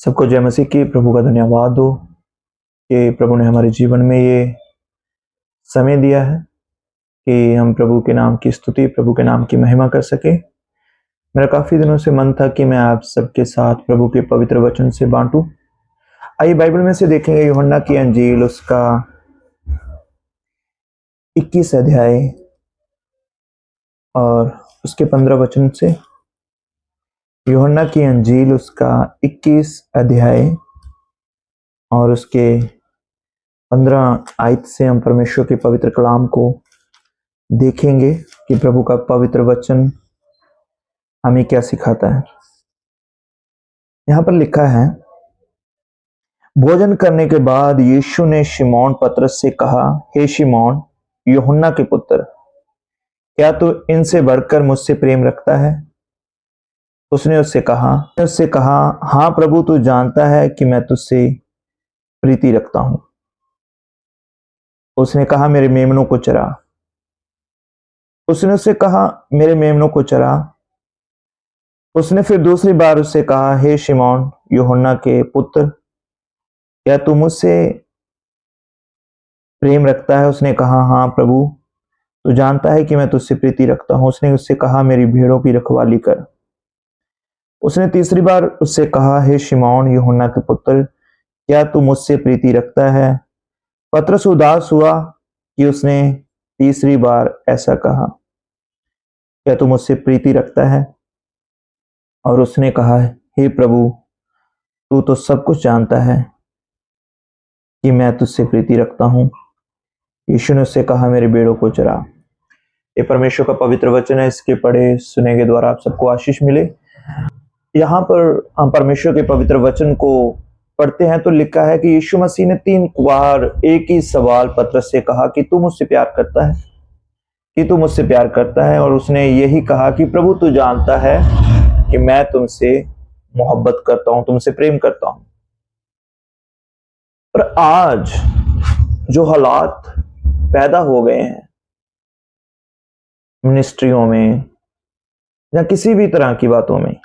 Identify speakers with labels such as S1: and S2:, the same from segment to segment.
S1: सबको जय मसीह की। प्रभु का धन्यवाद हो कि प्रभु ने हमारे जीवन में ये समय दिया है कि हम प्रभु के नाम की स्तुति, प्रभु के नाम की महिमा कर सके। मेरा काफी दिनों से मन था कि मैं आप सबके साथ प्रभु के पवित्र वचन से बांटूं। आइए बाइबल में से देखेंगे यूहन्ना की अंजील उसका 21 अध्याय और उसके 15 वचन से। यूहन्ना की अंजील उसका 21 अध्याय और उसके 15 आयत से हम परमेश्वर के पवित्र कलाम को देखेंगे कि प्रभु का पवित्र वचन हमें क्या सिखाता है। यहां पर लिखा है, भोजन करने के बाद यीशु ने शिमोन पतरस से कहा, हे शिमोन, यूहन्ना के पुत्र, क्या तू इनसे बढ़कर मुझसे प्रेम रखता है? उसने उससे कहा, हाँ प्रभु, तू जानता है कि मैं तुझसे प्रीति रखता हूं। उसने कहा, मेरे मेमनों को चरा। उसने उससे कहा, मेरे मेमनों को चरा। उसने फिर दूसरी बार उससे कहा, हे शिमोन, यूहन्ना के पुत्र, क्या तू मुझसे प्रेम रखता है? उसने कहा, हाँ प्रभु, तू जानता है कि मैं तुझसे प्रीति रखता हूं। उसने उससे कहा, मेरी भेड़ों की रखवाली कर। उसने तीसरी बार उससे कहा, हे शिमोन, यूहन्ना के पुत्र, क्या तू मुझसे प्रीति रखता है? पतरस उदास हुआ कि उसने तीसरी बार ऐसा कहा, क्या तू मुझसे प्रीति रखता है? और उसने कहा, हे प्रभु, तू तो सब कुछ जानता है कि मैं तुझसे प्रीति रखता हूं। यीशु ने उससे कहा, मेरे भेड़ों को चरा। ये परमेश्वर का पवित्र वचन है। इसके पढ़े सुने के द्वारा आप सबको आशीष मिले। यहाँ पर हम परमेश्वर के पवित्र वचन को पढ़ते हैं तो लिखा है कि यीशु मसीह ने 3 बार एक ही सवाल पतरस से कहा कि तू मुझसे प्यार करता है, कि तू मुझसे प्यार करता है। और उसने यही कहा कि प्रभु, तू जानता है कि मैं तुमसे मोहब्बत करता हूं, तुमसे प्रेम करता हूं। पर आज जो हालात पैदा हो गए हैं मिनिस्ट्रियों में या किसी भी तरह की बातों में,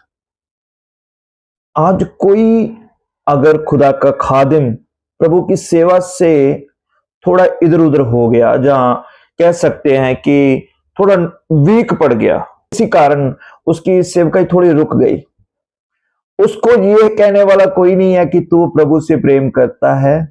S1: आज कोई अगर खुदा का खादिम प्रभु की सेवा से थोड़ा इधर उधर हो गया, जहां कह सकते हैं कि थोड़ा वीक पड़ गया, इसी कारण उसकी सेवकाई थोड़ी रुक गई, उसको ये कहने वाला कोई नहीं है कि तू प्रभु से प्रेम करता है,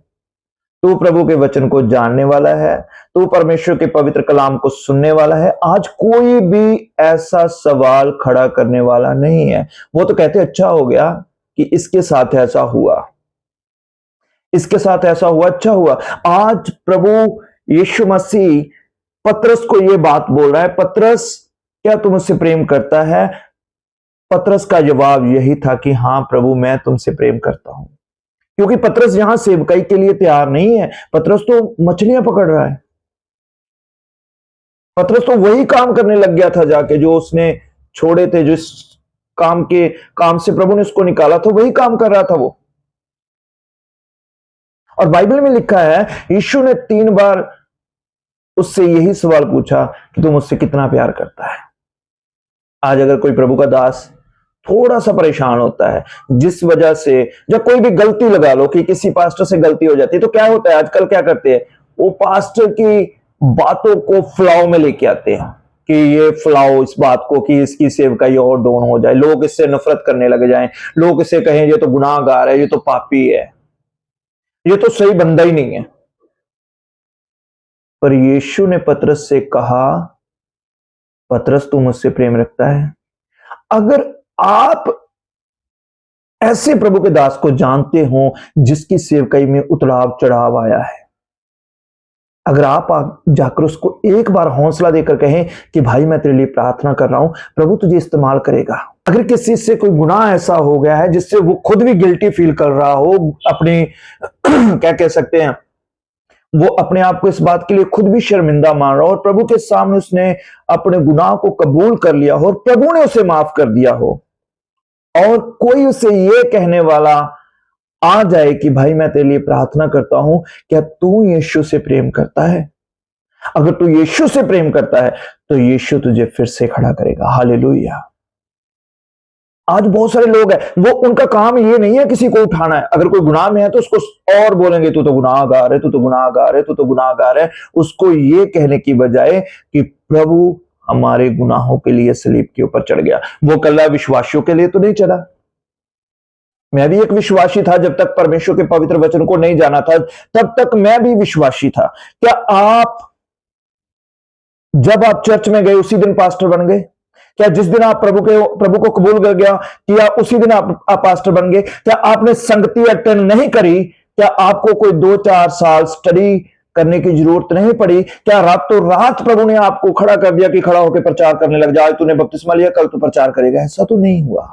S1: तू प्रभु के वचन को जानने वाला है, तू परमेश्वर के पवित्र कलाम को सुनने वाला है। आज कोई भी ऐसा सवाल खड़ा करने वाला नहीं है। वो तो कहते अच्छा हो गया कि इसके साथ ऐसा हुआ, इसके साथ ऐसा हुआ, अच्छा हुआ। आज प्रभु यीशु मसीह पतरस को यह बात बोल रहा है, पतरस, क्या तू मुझसे प्रेम करता है? पतरस का जवाब यही था कि हाँ प्रभु, मैं तुमसे प्रेम करता हूं। क्योंकि पतरस यहां सेवकाई के लिए तैयार नहीं है। पतरस तो मछलियां पकड़ रहा है। पतरस तो वही काम करने लग गया था जाके जो उसने छोड़े थे, जिस काम से प्रभु ने उसको निकाला था, वही काम कर रहा था वो। और बाइबल में लिखा है, यीशु ने 3 बार उससे यही सवाल पूछा कि तू मुझसे कितना प्यार करता है। आज अगर कोई प्रभु का दास थोड़ा सा परेशान होता है, जिस वजह से, जब कोई भी गलती लगा लो कि किसी पास्टर से गलती हो जाती है, तो क्या होता है, आजकल क्या करते हैं, वो पास्टर की बातों को फ्लाव में लेके आते हैं कि ये फ्लाव इस बात को कि इसकी सेवकाई और डाउन हो जाए, लोग इससे नफरत करने लग जाएं, लोग इसे कहें ये तो गुनाहगार है, ये तो पापी है, ये तो सही बंदा ही नहीं है। पर यीशु ने पतरस से कहा, पतरस, तू मुझसे प्रेम रखता है? अगर आप ऐसे प्रभु के दास को जानते हो जिसकी सेवकाई में उतराव चढ़ाव आया है, अगर आप जाकर उसको एक बार हौसला देकर कहें कि भाई मैं तेरे लिए प्रार्थना कर रहा हूं, प्रभु तुझे इस्तेमाल करेगा। अगर किसी से कोई गुनाह ऐसा हो गया है जिससे वो खुद भी गिल्टी फील कर रहा हो, अपनी क्या कह सकते हैं, वो अपने आप को इस बात के लिए खुद भी शर्मिंदा मान रहा हो और प्रभु के सामने उसने अपने गुनाह को कबूल कर लिया हो और प्रभु ने उसे माफ कर दिया हो, और कोई उसे ये कहने वाला आ जाए कि भाई मैं तेरे लिए प्रार्थना करता हूं, क्या तू यीशु से प्रेम करता है? अगर तू यीशु से प्रेम करता है तो यीशु तुझे फिर से खड़ा करेगा। हालेलुया। आज बहुत सारे लोग हैं, वो उनका काम ये नहीं है किसी को उठाना है। अगर कोई गुनाह में है तो उसको और बोलेंगे तू तो गुनाहगार है, तू तो गुनाहगार है, तू तो गुनाहगार है। उसको ये कहने की बजाय कि प्रभु हमारे गुनाहों के लिए सलीब के ऊपर चढ़ गया। वो कल्ला विश्वासियों के लिए तो नहीं चढ़ा। मैं भी एक विश्वासी था, जब तक परमेश्वर के पवित्र वचन को नहीं जाना था तब तक मैं भी विश्वासी था। क्या आप जब आप चर्च में गए उसी दिन पास्टर बन गए? क्या जिस दिन आप प्रभु को कबूल कर गया किया उसी दिन आप पास्टर बन गए? क्या आपने संगति अटेंड नहीं करी? क्या आपको कोई 2-4 साल स्टडी करने की जरूरत नहीं पड़ी? क्या रातों रात प्रभु ने आपको खड़ा कर दिया कि खड़ा होकर प्रचार करने लग जा, आज तूने बपतिस्मा लिया कल तू प्रचार करेगा? ऐसा तो नहीं हुआ।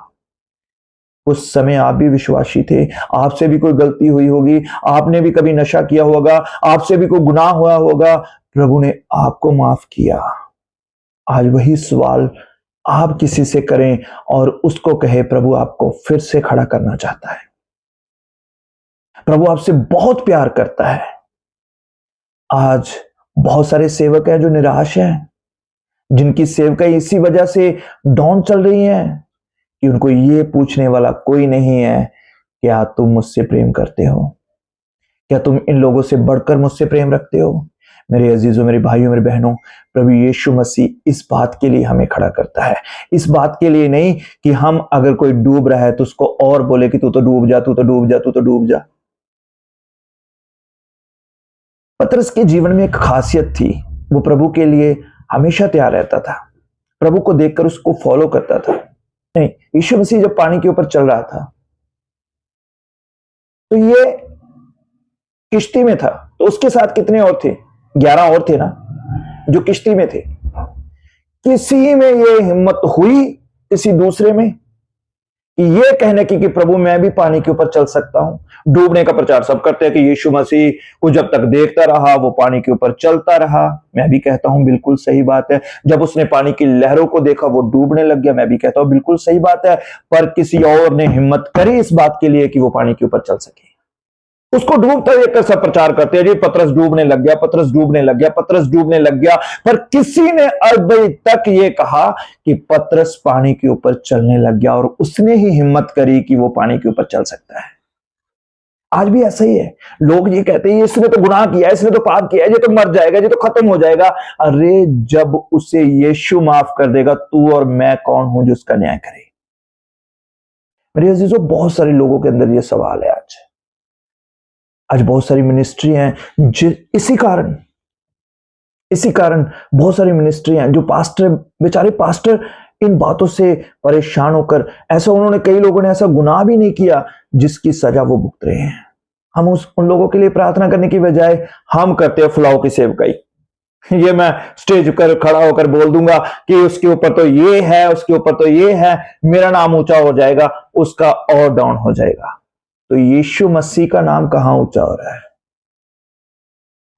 S1: उस समय आप भी विश्वासी थे, आपसे भी कोई गलती हुई होगी, आपने भी कभी नशा किया होगा, आपसे भी कोई गुनाह हुआ होगा, प्रभु ने आपको माफ किया। आज वही सवाल आप किसी से करें और उसको कहे प्रभु आपको फिर से खड़ा करना चाहता है। प्रभु आपसे बहुत प्यार करता है। आज बहुत सारे सेवक हैं जो निराश हैं, जिनकी सेवकाई इसी वजह से डाउन चल रही है कि उनको ये पूछने वाला कोई नहीं है, क्या तुम मुझसे प्रेम करते हो? क्या तुम इन लोगों से बढ़कर मुझसे प्रेम रखते हो? मेरे अजीजों, मेरे भाइयों, मेरे बहनों, प्रभु यीशु मसीह इस बात के लिए हमें खड़ा करता है। इस बात के लिए नहीं कि हम अगर कोई डूब रहा है तो उसको और बोले कि तू तो डूब जा, तू तो डूब जा, तू तो डूब जा। पतरस के जीवन में एक खासियत थी, वो प्रभु के लिए हमेशा तैयार रहता था, प्रभु को देखकर उसको फॉलो करता था। नहीं, यीशु मसीह जब पानी के ऊपर चल रहा था तो ये किश्ती में था, तो उसके साथ कितने और थे? 11 और थे ना जो किश्ती में थे। किसी में ये हिम्मत हुई किसी दूसरे में कि ये कहने की कि प्रभु मैं भी पानी के ऊपर चल सकता हूं? डूबने का प्रचार सब करते हैं कि यीशु मसीह को जब तक देखता रहा वो पानी के ऊपर चलता रहा। मैं भी कहता हूं बिल्कुल सही बात है। जब उसने पानी की लहरों को देखा वो डूबने लग गया। मैं भी कहता हूं बिल्कुल सही बात है। पर किसी और ने हिम्मत करी इस बात के लिए कि वो पानी के ऊपर चल सके। उसको डूबता देखकर सब प्रचार करते हैं जी पतरस डूबने लग गया, पतरस डूबने लग गया, पतरस डूबने लग गया। पर किसी ने अभी तक ये कहा कि पतरस पानी के ऊपर चलने लग गया और उसने ही हिम्मत करी कि वो पानी के ऊपर चल सकता है। आज भी ऐसा ही है। लोग ये कहते हैं इसने तो गुनाह किया, इसने तो पाप किया, ये तो मर जाएगा, ये तो खत्म हो जाएगा। अरे जब उसे यीशु माफ कर देगा, तू और मैं कौन हूं जो उसका न्याय करे? मेरे अजीजों, बहुत सारे लोगों के अंदर ये सवाल है। आज बहुत सारी मिनिस्ट्री हैं इसी कारण बहुत सारी मिनिस्ट्री हैं जो बेचारे पास्टर इन बातों से परेशान होकर, ऐसा कई लोगों ने ऐसा गुनाह भी नहीं किया जिसकी सजा वो भुगत रहे हैं। हम उन लोगों के लिए प्रार्थना करने की बजाय हम करते हैं फुलाव की सेवकाई। ये मैं स्टेज पर खड़ा होकर बोल दूंगा कि उसके ऊपर तो ये है, उसके ऊपर तो ये है, मेरा नाम ऊंचा हो जाएगा, उसका और डाउन हो जाएगा। तो यीशु मसीह का नाम कहां ऊंचा हो रहा है?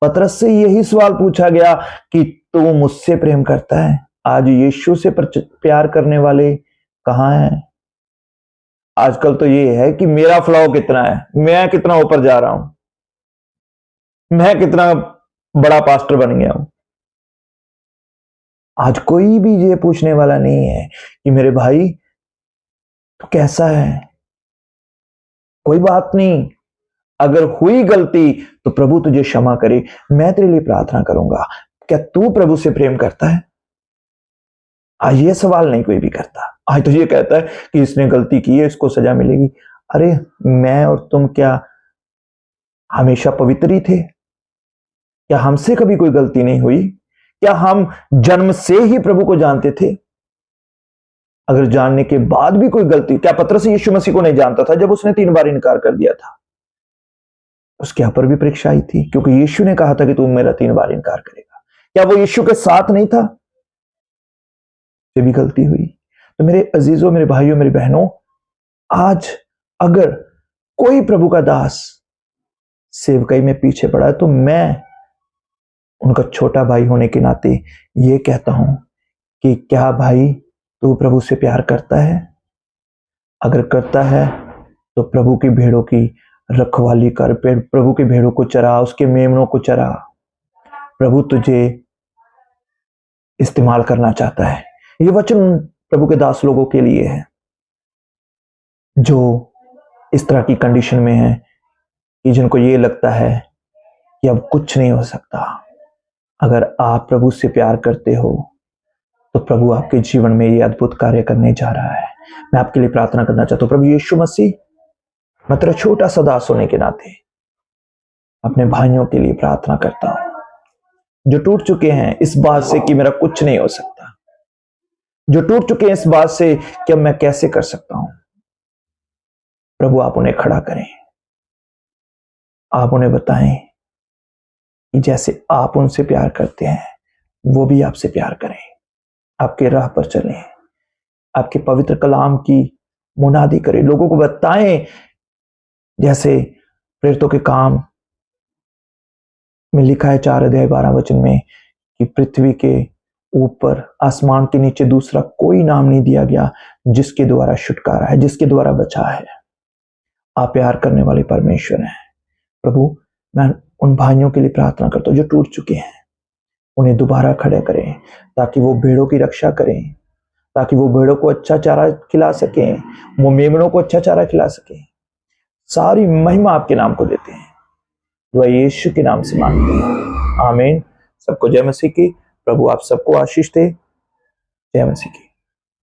S1: पतरस से यही सवाल पूछा गया कि तू मुझसे प्रेम करता है? आज यीशु से प्यार करने वाले कहां हैं? आजकल तो ये है कि मेरा फ्लाव कितना है, मैं कितना ऊपर जा रहा हूं, मैं कितना बड़ा पास्टर बन गया हूं। आज कोई भी ये पूछने वाला नहीं है कि मेरे भाई तू कैसा है। कोई बात नहीं, अगर हुई गलती तो प्रभु तुझे क्षमा करे, मैं तेरे लिए प्रार्थना करूंगा। क्या तू प्रभु से प्रेम करता है? आज ये सवाल नहीं कोई भी करता। आज तो ये कहता है कि इसने गलती की है, इसको सजा मिलेगी। अरे मैं और तुम क्या हमेशा पवित्र ही थे? क्या हमसे कभी कोई गलती नहीं हुई? क्या हम जन्म से ही प्रभु को जानते थे? अगर जानने के बाद भी कोई गलती, क्या पतरस यीशु मसीह को नहीं जानता था जब उसने 3 बार इनकार कर दिया था? उसके ऊपर भी परीक्षा आई थी क्योंकि यीशु ने कहा था कि तू मेरा 3 बार इनकार करेगा। क्या वो यीशु के साथ नहीं था? ये भी गलती हुई। तो मेरे अजीजों, मेरे भाइयों, मेरी बहनों, आज अगर कोई प्रभु का दास सेवकाई में पीछे पड़ा है तो मैं उनका छोटा भाई होने के नाते ये कहता हूं कि क्या भाई तू प्रभु से प्यार करता है? अगर करता है तो प्रभु की भेड़ों की रखवाली कर, प्रभु की भेड़ों को चरा, उसके मेमनों को चरा। प्रभु तुझे इस्तेमाल करना चाहता है। ये वचन प्रभु के दास लोगों के लिए है। जो इस तरह की कंडीशन में है कि जिनको ये लगता है कि अब कुछ नहीं हो सकता। अगर आप प्रभु से प्यार करते हो तो प्रभु आपके जीवन में ये अद्भुत कार्य करने जा रहा है। मैं आपके लिए प्रार्थना करना चाहता हूँ। प्रभु यीशु मसीह, मैं तेरा छोटा सा दास होने के नाते अपने भाइयों के लिए प्रार्थना करता हूं जो टूट चुके हैं इस बात से कि मेरा कुछ नहीं हो सकता, जो टूट चुके हैं इस बात से कि अब मैं कैसे कर सकता हूं। प्रभु आप उन्हें खड़ा करें, आप उन्हें बताएं कि जैसे आप उनसे प्यार करते हैं वो भी आपसे प्यार करें, आपके राह पर चलें, आपके पवित्र कलाम की मुनादी करें, लोगों को बताएं जैसे प्रेरितों के काम में लिखा है 4 अध्याय 12 वचन में कि पृथ्वी के ऊपर आसमान के नीचे दूसरा कोई नाम नहीं दिया गया जिसके द्वारा छुटकारा है, जिसके द्वारा बचा है। आप प्यार करने वाले परमेश्वर हैं। प्रभु मैं उन भाइयों के लिए प्रार्थना करता हूं जो टूट चुके हैं, उन्हें दोबारा खड़े करें ताकि वो भेड़ों की रक्षा करें, ताकि वो भेड़ों को अच्छा चारा खिला सकें, वो मेमनों को अच्छा चारा खिला सकें। सारी महिमा आपके नाम को देते हैं, दुआ यीशु के नाम से मांगते हैं, आमीन। सबको जय मसीह की। प्रभु आप सबको आशीष दे। जय मसीह की।